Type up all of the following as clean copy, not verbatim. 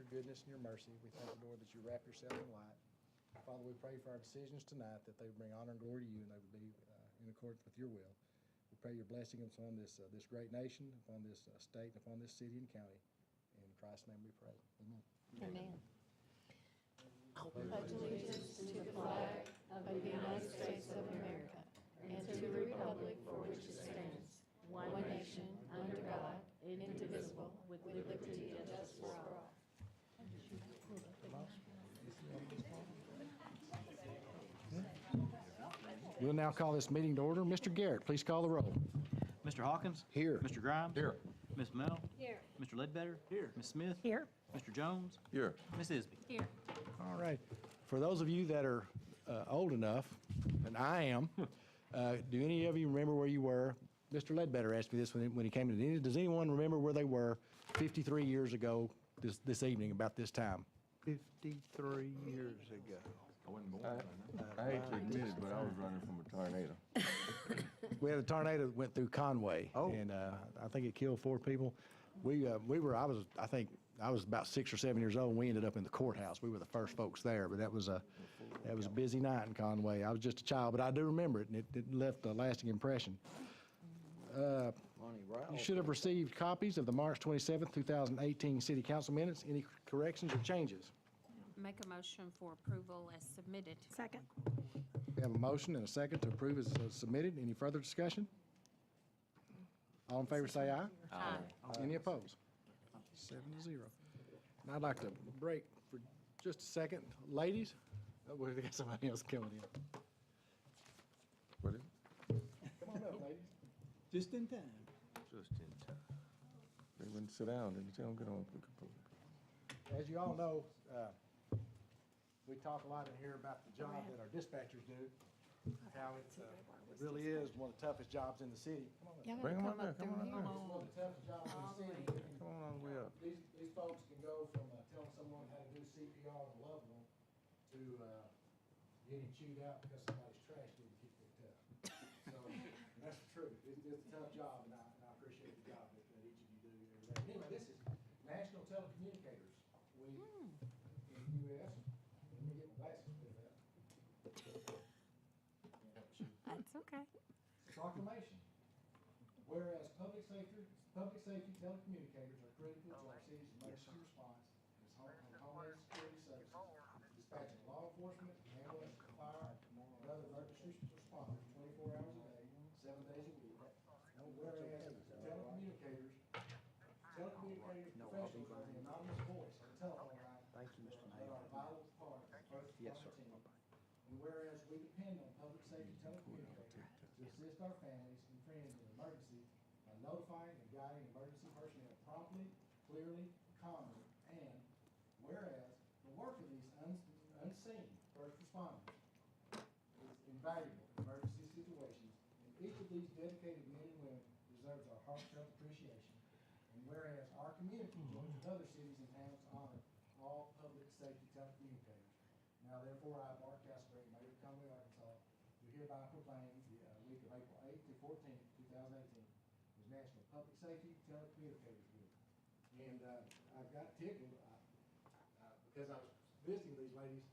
goodness and your mercy. We thank you, Lord, that you wrap yourself in light. Father, we pray for our decisions tonight, that they would bring honor and glory to you, and they would be in accordance with your will. We pray your blessing upon this great nation, upon this state, and upon this city and county. In Christ's name we pray. Amen. Amen. I pledge allegiance to the flag of the United States of America and to the republic for which it stands, one nation, under God, indivisible, with liberty and justice for all. We'll now call this meeting to order. Mr. Garrett, please call the roll. Mr. Hawkins? Here. Mr. Grimes? Here. Ms. Mel? Here. Mr. Ledbetter? Here. Ms. Smith? Here. Mr. Jones? Here. Ms. Isby? Here. All right. For those of you that are old enough, and I am, do any of you remember where you were? Mr. Ledbetter asked me this when he came in. Does anyone remember where they were 53 years ago this evening about this time? 53 years ago. I wasn't born. I hate to admit it, but I was running from a tornado. We had a tornado that went through Conway, and I think it killed 4 people. I think I was about 6 or 7 years old, and we ended up in the courthouse. We were the first folks there, but that was a busy night in Conway. I was just a child, but I do remember it, and it left a lasting impression. You should have received copies of the March 27th, 2018 City Council minutes. Any corrections or changes? Make a motion for approval as submitted. Second. We have a motion and a second to approve as submitted. Any further discussion? All in favor say aye. Aye. Any opposed? 7-0. And I'd like to break for just a second. Ladies, we got somebody else coming in. What is Come on up, ladies. Just in time. Just in time. They wouldn't sit down, didn't you tell them get on? As you all know, we talk a lot in here about the job that our dispatchers do, how it really is one of the toughest jobs in the city. Bring them up there, come on It's up one of the toughest jobs in the city. there. Come on all the way up. These folks can go from telling someone how to do CPR on a loved one to getting chewed out because somebody's trash didn't get picked up. So, and that's the truth. It's a tough job, and I appreciate the job that each of you do every day. Anyway, this is National Telecommunicators Week in the U.S. Let me get my glasses for that. That's okay. Proclamation. Whereas public safety telecommunicators are critical to our city's emergency response as homeland security services, dispatching law enforcement, ambulance, fire, and other emergency responders 24 hours a day, 7 days a week. And whereas telecommunicators professionals are the anonymous voice on the telephone line. Thank you, Mr. They are a vital part of the first responder team. And whereas we depend on public safety telecommunicators to assist our families and friends in emergency by notifying and guiding emergency personnel promptly, clearly, calmly, and whereas the work of these unseen first responders is invaluable in emergency situations, and each of these dedicated men and women deserves our heartfelt appreciation. And whereas our community joins with other cities and towns to honor all public safety telecommunicators. Now therefore, I, Mark Castleberry, Mayor of Conway, Arkansas, do hereby proclaim the week of April 8th to 14th, 2018 as National Public Safety Telecommunicators Week. And I got tickled because I was visiting these ladies,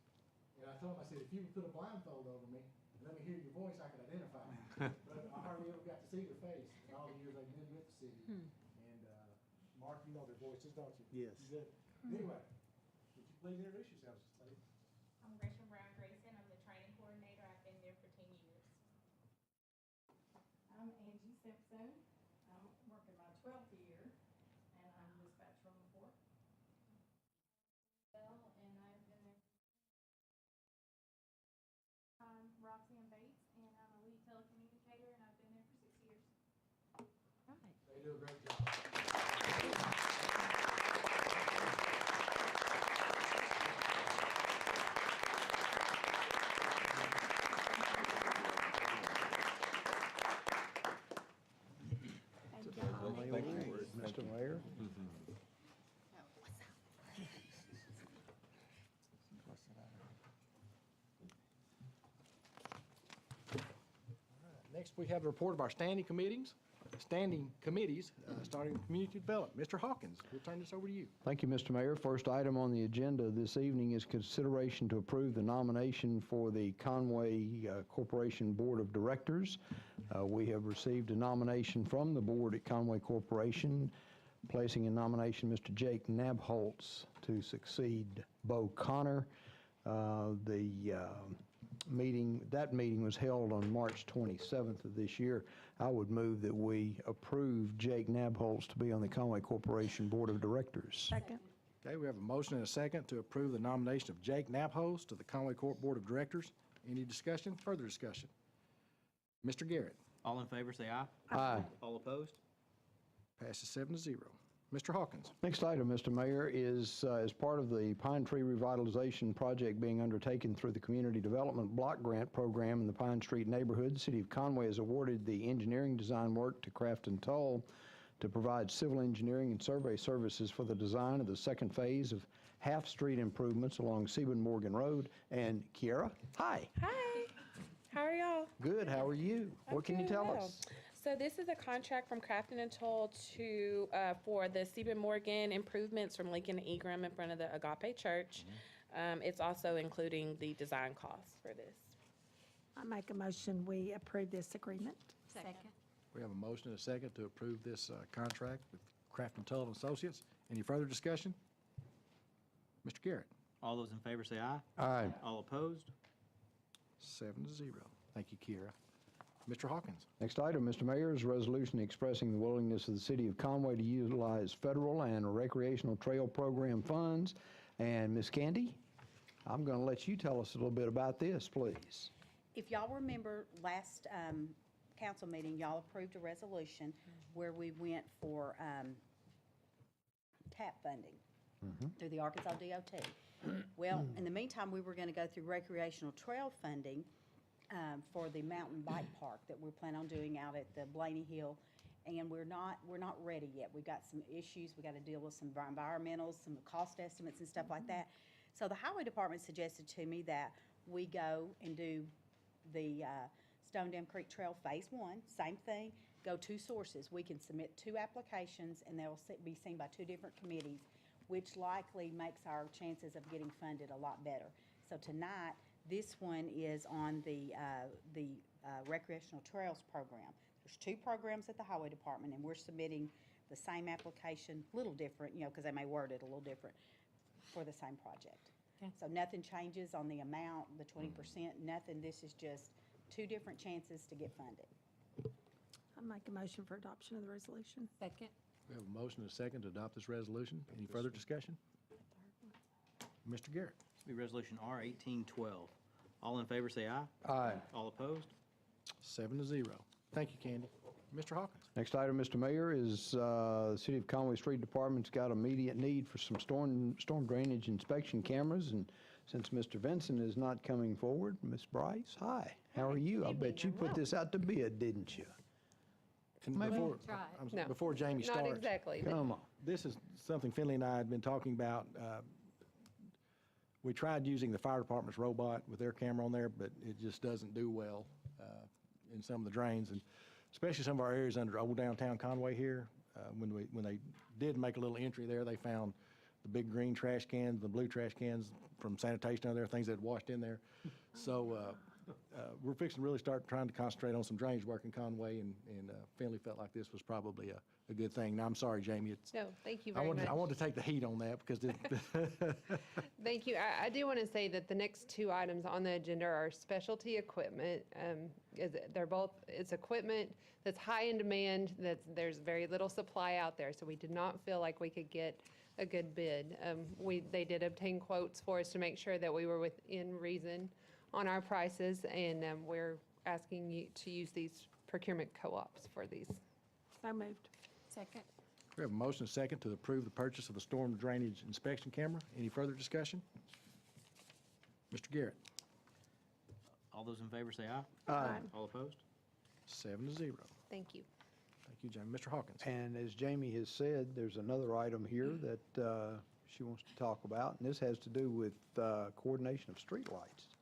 and I told them, I said, if you would put a blindfold over me and let me hear your voice, I could identify you. But I hardly ever got to see their face in all the years they've been with the city. And Mark, you know their voices, don't you? Yes. You do. Anyway, would you please introduce yourselves, ladies? I'm Gresham Brown Grayson. I'm the training coordinator. I've been there for 10 years. I'm Angie Simpson. I'm working my 12th year, and I'm dispatcher on the port. And I've been there. I'm Roxanne Bates, and I'm a lead telecommunicator, and I've been there for 6 years. Right. They do a great job. Thank you, Mr. Mayor. Next, we have the report of our standing committees. standing committees, starting with community development. Mr. Hawkins, we'll turn this over to you. Thank you, Mr. Mayor. First item on the agenda this evening is consideration to approve the nomination for the Conway Corporation Board of Directors. We have received a nomination from the board at Conway Corporation, placing in nomination Mr. Jake Nabholz to succeed Bo Connor. That meeting was held on March 27th of this year. I would move that we approve Jake Nabholz to be on the Conway Corporation Board of Directors. Second. Okay, we have a motion and a second to approve the nomination of Jake Nabholz to the Conway Court Board of Directors. Any discussion? Further discussion? Mr. Garrett. All in favor, say aye. Aye. All opposed? Passes 7-0. Mr. Hawkins. Next item, Mr. Mayor, is as part of the Pine Tree Revitalization Project being undertaken through the Community Development Block Grant Program in the Pine Street neighborhood. The City of Conway has awarded the engineering design work to Craft and Toll to provide civil engineering and survey services for the design of the second phase of half-street improvements along Sebin Morgan Road. And Kiara, hi. Hi, how are y'all? Good, how are you? What can you tell us? So this is a contract from Crafton and Toll to, for the Sebin Morgan improvements from Lincoln to Egram in front of the Agape Church. It's also including the design costs for this. I make a motion, we approve this agreement. Second. We have a motion and a second to approve this contract with Craft and Toll Associates. Any further discussion? Mr. Garrett. All those in favor, say aye. Aye. All opposed? 7-0. Thank you, Kiera. Mr. Hawkins. Next item, Mr. Mayor, is a resolution expressing the willingness of the City of Conway to utilize federal and recreational trail program funds. And Ms. Candy, I'm going to let you tell us a little bit about this, please. If y'all remember last council meeting, y'all approved a resolution where we went for TAP funding through the Arkansas DOT. Well, in the meantime, we were going to go through recreational trail funding for the mountain bike park that we're planning on doing out at the Blaney Hill, and we're not ready yet. We've got some issues. We got to deal with some environmentals, some cost estimates and stuff like that. So the highway department suggested to me that we go and do the Stone Dam Creek Trail Phase 1, same thing, go 2 sources. We can submit 2 applications and they'll be seen by 2 different committees, which likely makes our chances of getting funded a lot better. So tonight, this one is on the recreational trails program. There's 2 programs at the highway department, and we're submitting the same application, a little different, because they may word it a little different, for the same project. Okay. So nothing changes on the amount, the 20%, nothing. This is just 2 different chances to get funded. I make a motion for adoption of the resolution. Second. We have a motion and a second to adopt this resolution. Any further discussion? Mr. Garrett. This will be Resolution R 1812. All in favor, say aye. Aye. All opposed? 7-0. Thank you, Candy. Mr. Hawkins. Next item, Mr. Mayor, is the City of Conway Street Department's got immediate need for some storm drainage inspection cameras, and since Mr. Vincent is not coming forward, Ms. Bryce, hi, how are you? I bet you put this out to bid, didn't you? And Maybe. before, That's right. No, before Jamie starts. Not exactly. Come on. This is something Finley and I had been talking about. We tried using the fire department's robot with their camera on there, but it just doesn't do well in some of the drains, and especially some of our areas under old downtown Conway here. When they did make a little entry there, they found the big green trash cans, the blue trash cans from sanitation and other things that had washed in there. So we're fixing to really start trying to concentrate on some drainage work in Conway, and Finley felt like this was probably a good thing. Now, I'm sorry, Jamie. No, thank you very much. I wanted to take the heat on that because Thank you. I do want to say that the next 2 items on the agenda are specialty equipment. It's equipment that's high in demand, there's very little supply out there, so we did not feel like we could get a good bid. They did obtain quotes for us to make sure that we were within reason on our prices, and we're asking you to use these procurement co-ops for these. So moved. Second. we have a motion and a second to approve the purchase of a storm drainage inspection camera. Any further discussion? Mr. Garrett. All those in favor, say aye. Aye. All opposed? 7-0. Thank you. Thank you, Jamie. Mr. Hawkins. And as Jamie has said, there's another item here that she wants to talk about, and this has to do with coordination of streetlights.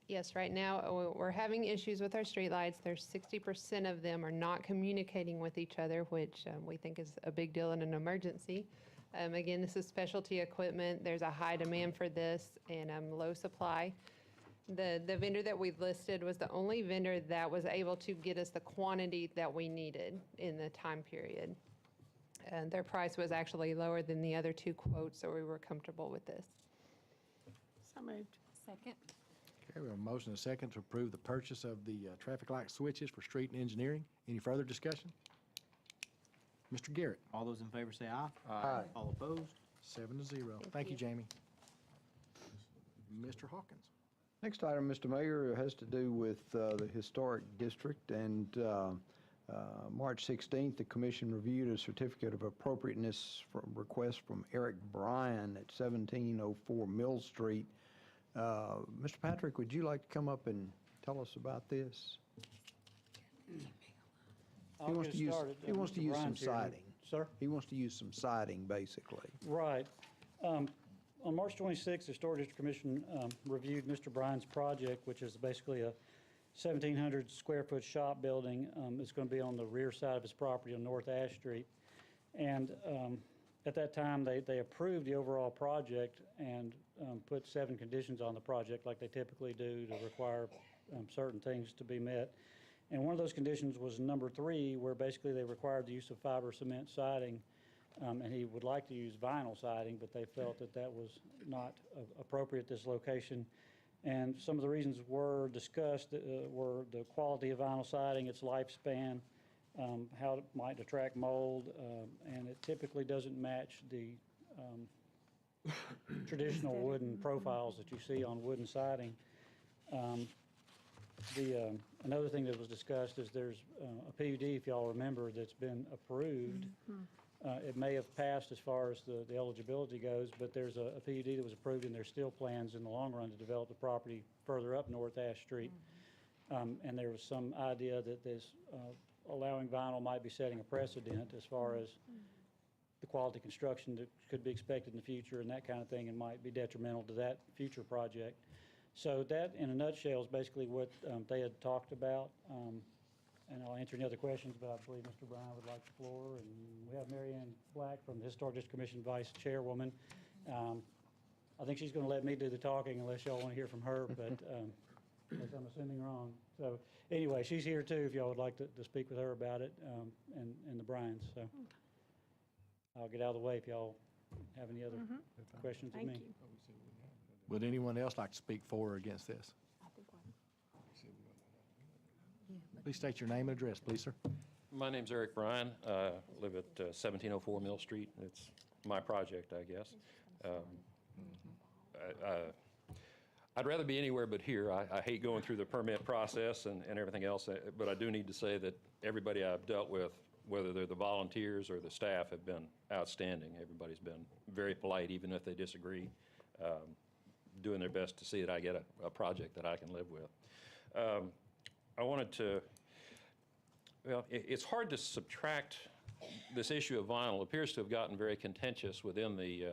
Yes, right now, we're having issues with our streetlights. There's 60% of them are not communicating with each other, which we think is a big deal in an emergency. Again, this is specialty equipment. There's a high demand for this and low supply. The vendor that we've listed was the only vendor that was able to get us the quantity that we needed in the time period. And their price was actually lower than the other two quotes, so we were comfortable with this. So moved. Second. Okay, we have a motion and a second to approve the purchase of the traffic light switches for street and engineering. Any further discussion? Mr. Garrett? All those in favor say aye. Aye. All opposed? 7-0. Thank you, Jamie. Mr. Hawkins? Next item, Mr. Mayor, has to do with the Historic District, and March 16th, the commission reviewed a certificate of appropriateness request from Eric Bryan at 1704 Mill Street. Mr. Patrick, would you like to come up and tell us about this? He wants to use some siding. Sir? He wants to use some siding, basically. Right. On March 26th, the Historic District Commission reviewed Mr. Bryan's project, which is basically a 1,700 square foot shop building. It's going to be on the rear side of his property on North Ash Street. And at that time, they approved the overall project and put 7 conditions on the project like they typically do to require certain things to be met. And one of those conditions was number 3, where basically they required the use of fiber cement siding, and he would like to use vinyl siding, but they felt that that was not appropriate at this location. And some of the reasons were discussed were the quality of vinyl siding, its lifespan, how it might attract mold, and it typically doesn't match the traditional wooden profiles that you see on wooden siding. Another thing that was discussed is there's a PUD, if y'all remember, that's been approved. It may have passed as far as the eligibility goes, but there's a PUD that was approved, and there's still plans in the long run to develop the property further up North Ash Street. And there was some idea that this allowing vinyl might be setting a precedent as far as the quality construction that could be expected in the future and that kind of thing, and might be detrimental to that future project. So that, in a nutshell, is basically what they had talked about. And I'll answer any other questions, but I believe Mr. Bryan would like the floor. And we have Mary Ann Black from the Historic District Commission, Vice Chairwoman. I think she's going to let me do the talking unless y'all want to hear from her, but unless I'm assuming wrong. So anyway, she's here too if y'all would like to speak with her about it, and the Bryans. So I'll get out of the way if y'all have any other questions of me. Thank you. Would anyone else like to speak for or against this? Please state your name and address, please, sir. My name's Eric Bryan. I live at 1704 Mill Street. It's my project, I guess. I'd rather be anywhere but here. I hate going through the permit process and everything else, but I do need to say that everybody I've dealt with, whether they're the volunteers or the staff, have been outstanding. Everybody's been very polite, even if they disagree, doing their best to see that I get a project that I can live with. I wanted to, well, it's hard to subtract this issue of vinyl. It appears to have gotten very contentious within the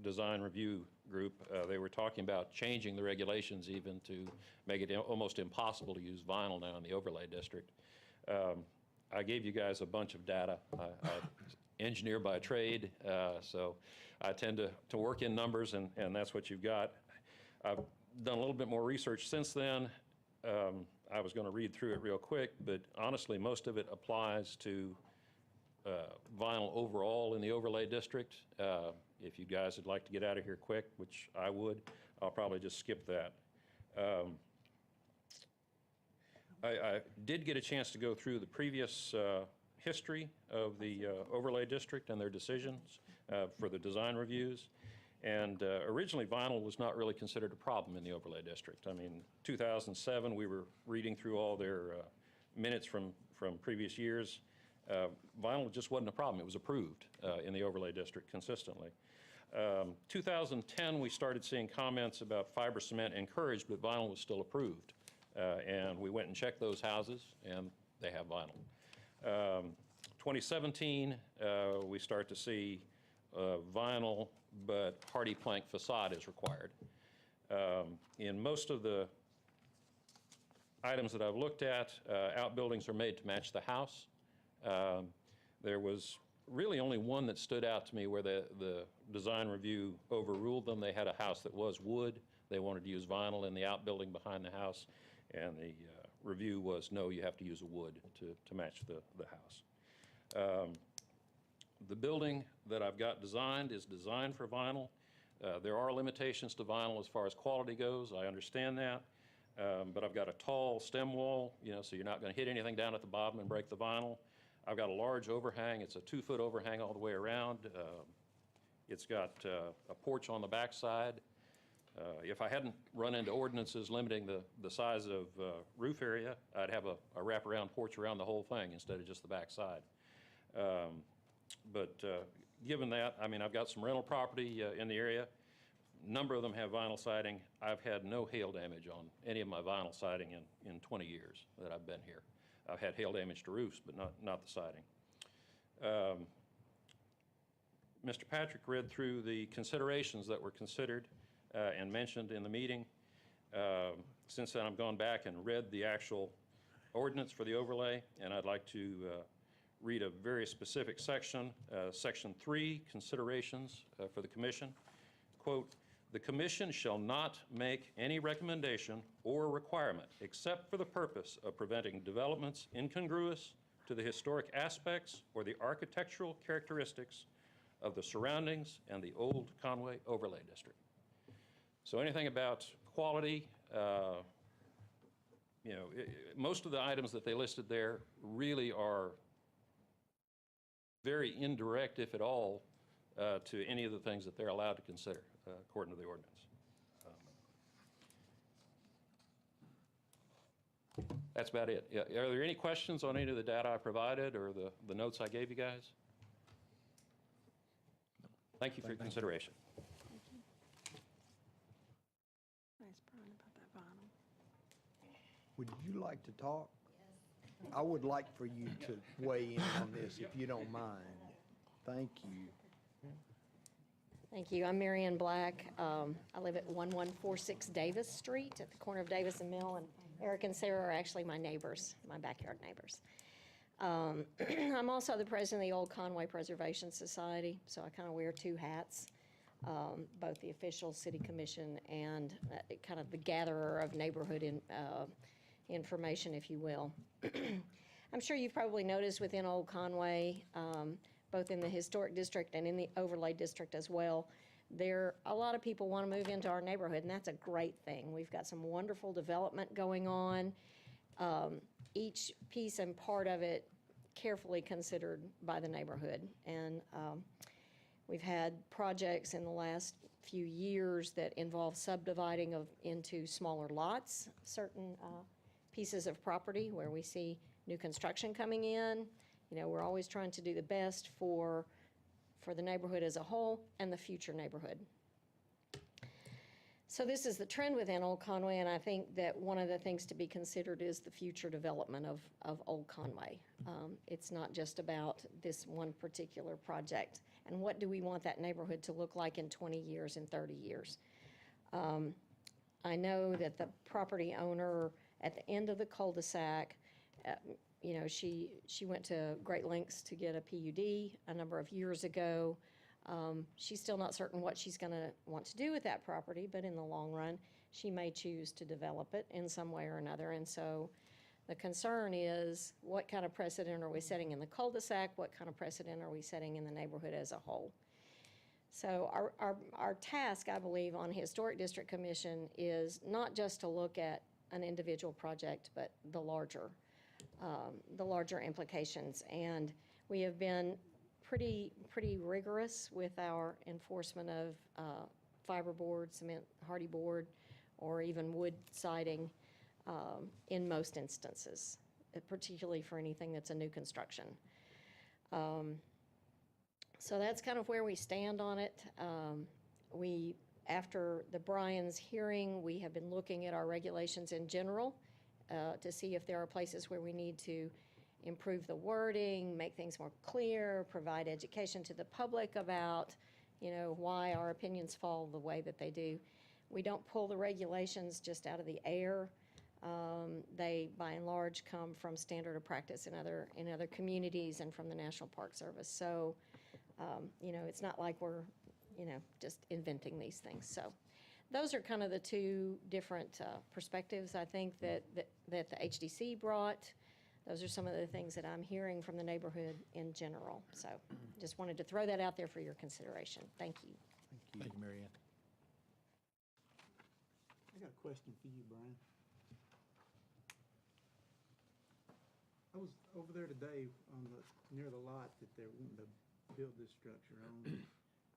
design review group. They were talking about changing the regulations even to make it almost impossible to use vinyl now in the overlay district. I gave you guys a bunch of data. I engineer by trade, so I tend to work in numbers, and that's what you've got. I've done a little bit more research since then. I was going to read through it real quick, but honestly, most of it applies to vinyl overall in the overlay district. If you guys would like to get out of here quick, which I would, I'll probably just skip that. I did get a chance to go through the previous history of the overlay district and their decisions for the design reviews. And originally, vinyl was not really considered a problem in the overlay district. I mean, 2007, we were reading through all their minutes from previous years. Vinyl just wasn't a problem. It was approved in the overlay district consistently. 2010, we started seeing comments about fiber cement encouraged, but vinyl was still approved. And we went and checked those houses, and they have vinyl. 2017, we start to see vinyl, but hardy plank facade is required. In most of the items that I've looked at, outbuildings are made to match the house. There was really only one that stood out to me where the design review overruled them. They had a house that was wood. They wanted to use vinyl in the outbuilding behind the house, and the review was, no, you have to use a wood to match the house. The building that I've got designed is designed for vinyl. There are limitations to vinyl as far as quality goes. I understand that. But I've got a tall stem wall, so you're not going to hit anything down at the bottom and break the vinyl. I've got a large overhang. It's a 2-foot overhang all the way around. It's got a porch on the backside. If I hadn't run into ordinances limiting the size of roof area, I'd have a wraparound porch around the whole thing instead of just the backside. But given that, I mean, I've got some rental property in the area. A number of them have vinyl siding. I've had no hail damage on any of my vinyl siding in 20 years that I've been here. I've had hail damage to roofs, but not the siding. Mr. Patrick read through the considerations that were considered and mentioned in the meeting. Since then, I've gone back and read the actual ordinance for the overlay, and I'd like to read a very specific section, Section 3, Considerations for the Commission. Quote, "The Commission shall not make any recommendation or requirement except for the purpose of preventing developments incongruous to the historic aspects or the architectural characteristics of the surroundings and the Old Conway Overlay District." So anything about quality, most of the items that they listed there really are very indirect, if at all, to any of the things that they're allowed to consider, according to the ordinance. That's about it. Yeah, are there any questions on any of the data I provided or the notes I gave you guys? Thank you for your consideration. Nice, Brian, about that vinyl. Would you like to talk? Yes. I would like for you to weigh in on this, if you don't mind. Thank you. Thank you. I'm Marianne Black. I live at 1146 Davis Street at the corner of Davis and Mill, and Eric and Sarah are actually my neighbors, my backyard neighbors. I'm also the president of the Old Conway Preservation Society, so I kind of wear two hats, both the official city commission and kind of the gatherer of neighborhood information, if you will. I'm sure you've probably noticed within Old Conway, both in the historic district and in the overlay district as well, a lot of people want to move into our neighborhood, and that's a great thing. We've got some wonderful development going on. Each piece and part of it carefully considered by the neighborhood. And we've had projects in the last few years that involve subdividing into smaller lots, certain pieces of property where we see new construction coming in. We're always trying to do the best for the neighborhood as a whole and the future neighborhood. So this is the trend within Old Conway, and I think that one of the things to be considered is the future development of Old Conway. It's not just about this one particular project. And what do we want that neighborhood to look like in 20 years and 30 years? I know that the property owner at the end of the cul-de-sac, she went to great lengths to get a PUD a number of years ago. She's still not certain what she's going to want to do with that property, but in the long run, she may choose to develop it in some way or another. And so the concern is, what kind of precedent are we setting in the cul-de-sac? What kind of precedent are we setting in the neighborhood as a whole? So our task, I believe, on Historic District Commission is not just to look at an individual project, but the larger implications. And we have been pretty rigorous with our enforcement of fiberboard, cement, hardy board, or even wood siding in most instances, particularly for anything that's a new construction. So that's kind of where we stand on it. After the Bryan's hearing, we have been looking at our regulations in general to see if there are places where we need to improve the wording, make things more clear, provide education to the public about, why our opinions fall the way that they do. We don't pull the regulations just out of the air. They, by and large, come from standard of practice in other communities and from the National Park Service. So, it's not like we're, just inventing these things. So those are kind of the two different perspectives, I think, that the HDC brought. Those are some of the things that I'm hearing from the neighborhood in general. So just wanted to throw that out there for your consideration. Thank you. Thank you, Mary Ann. I got a question for you, Brian. I was over there today near the lot that they're wanting to build this structure on.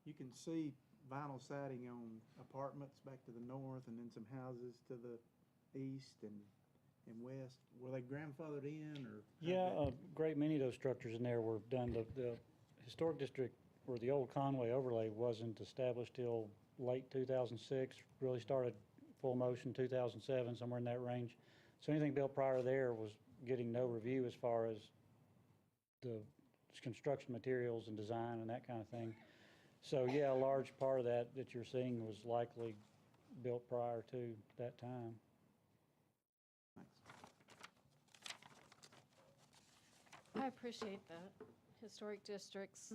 You can see vinyl siding on apartments back to the north and then some houses to the east and west. Were they grandfathered in or? Yeah, a great many of those structures in there were done. The historic district, or the old Conway overlay, wasn't established till late 2006, really started full motion 2007, somewhere in that range. So anything built prior there was getting no review as far as the construction materials and design and that kind of thing. So yeah, a large part of that you're seeing was likely built prior to that time. I appreciate the historic district's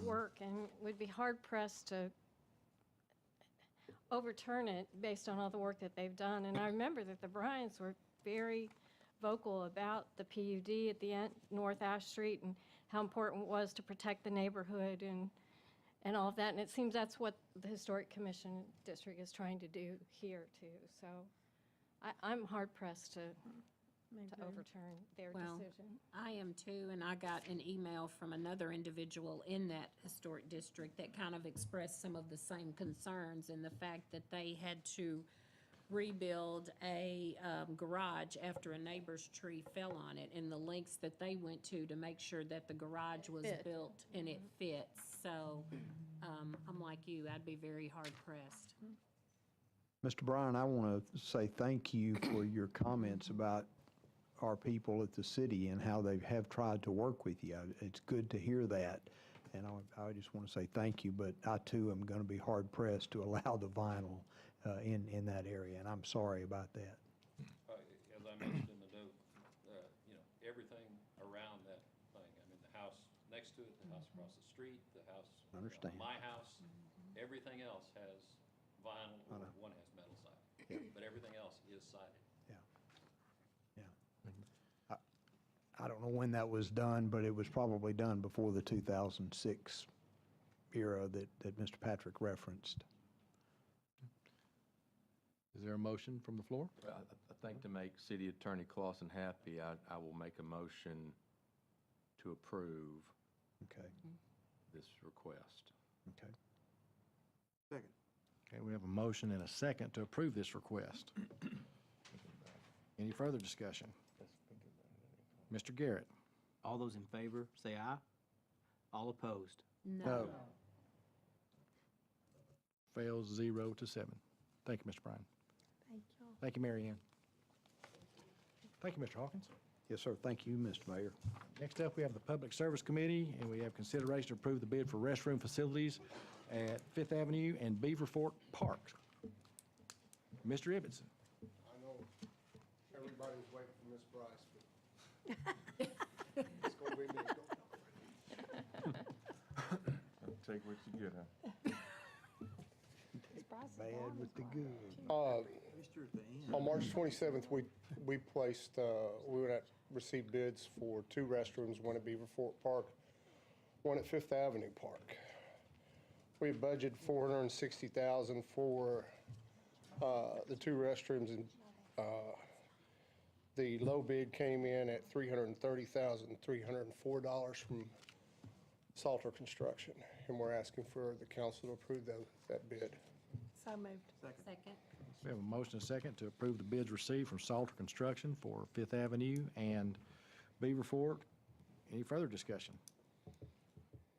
work and would be hard-pressed to overturn it based on all the work that they've done. And I remember that the Bryants were very vocal about the PUD at the end, North Ash Street, and how important it was to protect the neighborhood and all of that. And it seems that's what the Historic Commission District is trying to do here, too. So I'm hard-pressed to overturn their decision. I am too, and I got an email from another individual in that historic district that kind of expressed some of the same concerns, and the fact that they had to rebuild a garage after a neighbor's tree fell on it, and the lengths that they went to make sure that the garage was built and it fits. So I'm like you, I'd be very hard-pressed. Mr. Bryan, I want to say thank you for your comments about our people at the city and how they have tried to work with you. It's good to hear that, and I just want to say thank you, but I too am going to be hard-pressed to allow the vinyl in that area, and I'm sorry about that. As I mentioned in the note, everything around that thing, I mean, the house next to it, the house across the street, the house, Understand. my house, everything else has vinyl, or one has metal siding, but everything else is sided. I don't know when that was done, but it was probably done before the 2006 era that Mr. Patrick referenced. Is there a motion from the floor? I think to make City Attorney Clausen happy, I will make a motion to approve this request. Okay. Second. Okay, we have a motion and a second to approve this request. Any further discussion? Mr. Garrett. All those in favor, say aye. All opposed? No. Fails 0-7. Thank you, Mr. Bryan. Thank you. Thank you, Mary Ann. Thank you, Mr. Hawkins. Yes, sir. Thank you, Mr. Mayor. Next up, we have the Public Service Committee, and we have consideration to approve the bid for restroom facilities at Fifth Avenue and Beaver Fork Park. Mr. Ibbotson. I know everybody's waiting for Miss Bryce, but it's gonna be me. Take what you get, huh? Bad with the good. On March 27th, we placed, we would have received bids for 2 restrooms, one at Beaver Fork Park, one at Fifth Avenue Park. We budgeted $460,000 for the 2 restrooms, and the low bid came in at $330,304 from Salter Construction, and we're asking for the council to approve that bid. So moved. Second. We have a motion and a second to approve the bids received from Salter Construction for Fifth Avenue and Beaver Fork. Any further discussion?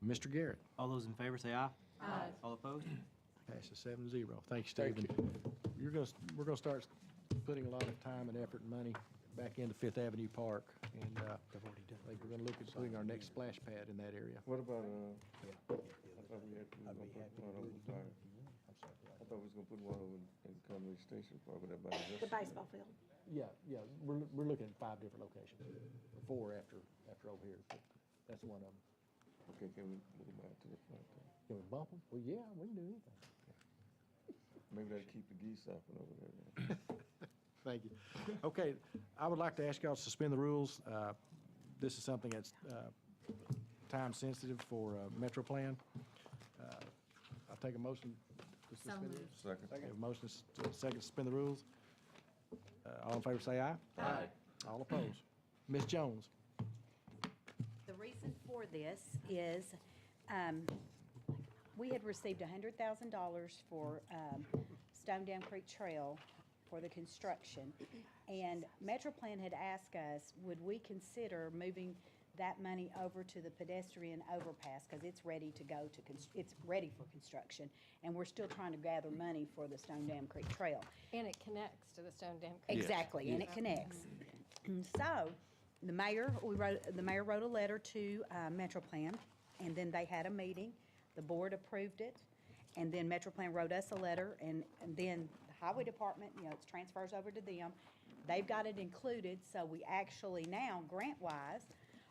Mr. Garrett. All those in favor, say aye. Aye. All opposed? Passes 7-0. Thank you, Stephen. We're gonna start putting a lot of time and effort and money back into Fifth Avenue Park, and I think we're gonna look at putting our next splash pad in that area. What about, I thought we had, I thought we was gonna put one over in Conway Station Park, but everybody. The baseball field. Yeah, we're looking at 5 different locations, 4 after over here, but that's one of them. Okay, can we move them out to the front then? Can we bump them? Well, yeah, we can do anything. Maybe that'll keep the geese off and over there then. Thank you. Okay, I would like to ask y'all to suspend the rules. This is something that's time sensitive for Metro Plan. I'll take a motion to suspend the rules. Second. We have a motion, second, to suspend the rules. All in favor, say aye. Aye. All opposed. Ms. Jones? The reason for this is, we had received $100,000 for Stone Dam Creek Trail for the construction, and Metro Plan had asked us, would we consider moving that money over to the pedestrian overpass, because it's ready to go to, it's ready for construction, and we're still trying to gather money for the Stone Dam Creek Trail. And it connects to the Stone Dam Creek. Exactly, and it connects. So, the mayor wrote a letter to Metro Plan, and then they had a meeting. The board approved it, and then Metro Plan wrote us a letter, and then the highway department, it transfers over to them. They've got it included, so we actually now, grant-wise,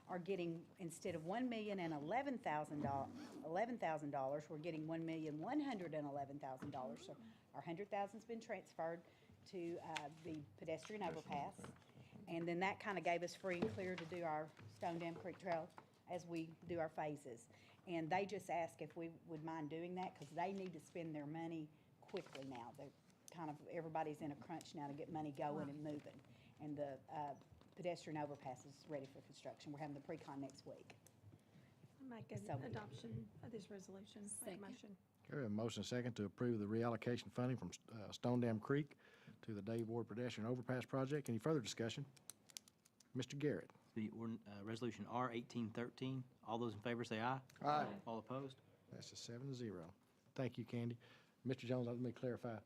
are getting, instead of $1,011,000, we're getting $1,111,000. So our $100,000's been transferred to the pedestrian overpass. And then that kind of gave us free and clear to do our Stone Dam Creek Trail as we do our phases. And they just asked if we would mind doing that, because they need to spend their money quickly now. They're kind of, everybody's in a crunch now to get money going and moving. And the pedestrian overpass is ready for construction. We're having the pre-con next week. Make an So- adoption of this resolution. Make a motion. Okay, we have a motion and second to approve the reallocation funding from Stone Dam Creek to the Dave Ward Pedestrian Overpass Project. Any further discussion? Mr. Garrett? The resolution R 1813. All those in favor say aye. Aye. All opposed? That's a 7-0. Thank you, Candy. Mr. Jones, let me clarify.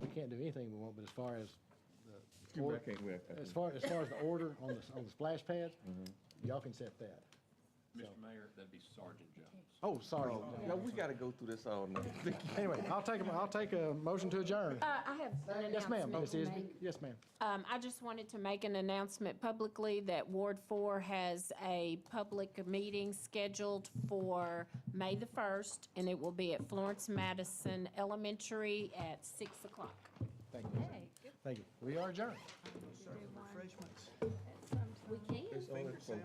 We can't do anything we want, but as far as the order, as far as the order on the splash pads, y'all can set that. Mr. Mayor, that'd be Sergeant Jones. Oh, sorry. Yeah, we gotta go through this all night. Anyway, I'll take a motion to adjourn. I have an Yes, ma'am. announcement Ms. to Isby? make. Yes, ma'am. I just wanted to make an announcement publicly that Ward 4 has a public meeting scheduled for May the 1st, and it will be at Florence Madison Elementary at 6 o'clock. Thank you. Thank you. We are adjourned. Refreshments. We can. It's only for,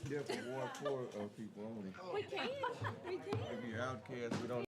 yeah, for Ward 4 people only. We can. If you're outcast, we don't